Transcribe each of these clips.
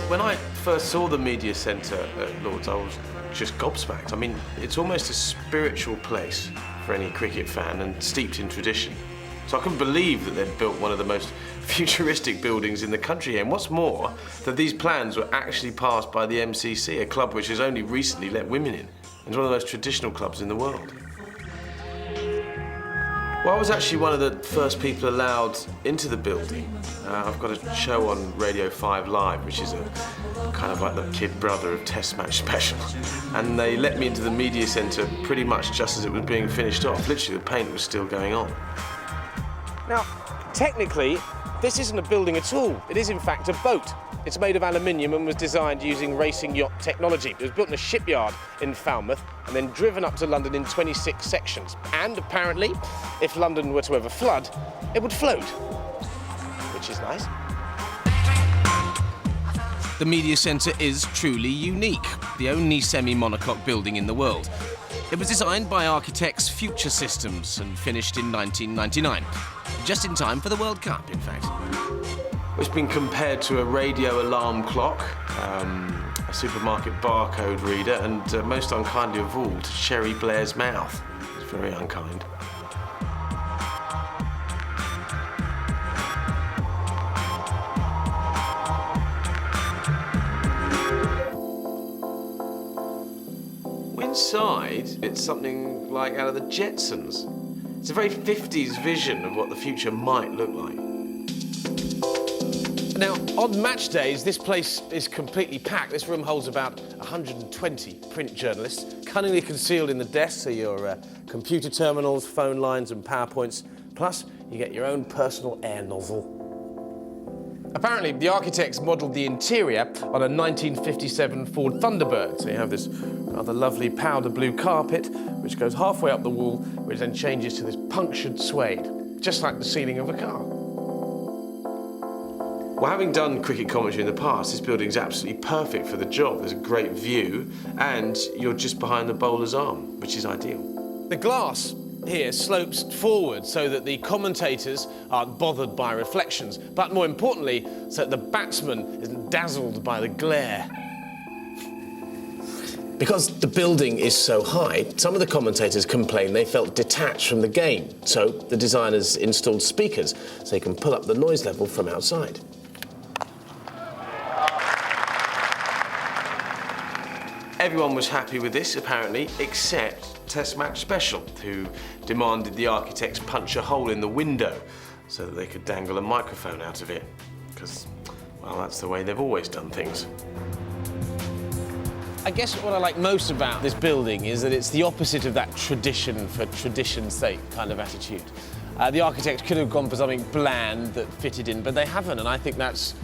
When I first saw the media centre at Lord's, I was just gobsmacked. I mean, it's almost a spiritual place for any cricket fan and steeped in tradition. So I couldn't believe that they'd built one of the most futuristic buildings in the country. And what's more, that these plans were actually passed by the MCC, a club which has only recently let women in. It's one of the most traditional clubs in the world. Well, I was actually one of the first people allowed into the building. I've got a show on Radio 5 Live, which is a kind of like the kid brother of Test Match Special. And they let me into the media centre pretty much just as it was being finished off. Literally, the paint was still going on. Now, technically, this isn't a building at all. It is, in fact, a boat. It's made of aluminium and was designed using racing yacht technology. It was built in a shipyard in Falmouth and then driven up to London in 26 sections. And apparently, if London were to ever flood, it would float, which is nice. The media centre is truly unique, the only semi-monocoque building in the world. It was designed by architects Future Systems and finished in 1999, just in time for the World Cup, in fact. It's been compared to a radio alarm clock, a supermarket barcode reader, and most unkindly of all, to Sherry Blair's mouth. It's very unkind. Inside, it's something like out of the Jetsons. It's a very 50s vision of what the future might look like. Now, on match days, this place is completely packed. This room holds about 120 print journalists, cunningly concealed in the desks are your computer terminals, phone lines and PowerPoints. Plus, you get your own personal air nozzle. Apparently, the architects modelled the interior on a 1957 Ford Thunderbird. So you have this rather lovely powder blue carpet, which goes halfway up the wall, which then changes to this punctured suede, just like the ceiling of a car. Well, having done cricket commentary in the past, this building's absolutely perfect for the job. There's a great view, and you're just behind the bowler's arm, which is ideal. The glass here slopes forward so that the commentators aren't bothered by reflections, but more importantly, so that the batsman isn't dazzled by the glare. Because the building is so high, some of the commentators complained they felt detached from the game, so the designers installed speakers so they can pull up the noise level from outside. Everyone was happy with this, apparently, except Test Match Special, who demanded the architects punch a hole in the window so that they could dangle a microphone out of it. Because, well, that's the way they've always done things. I guess what I like most about this building is that it's the opposite of that tradition for tradition's sake kind of attitude. The architects could have gone for something bland that fitted in, but they haven't, and I think that's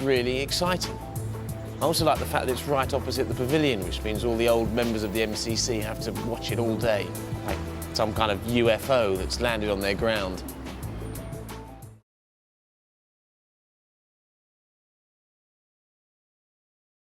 really exciting. I also like the fact that it's right opposite the pavilion, which means all the old members of the MCC have to watch it all day, like some kind of UFO that's landed on their ground.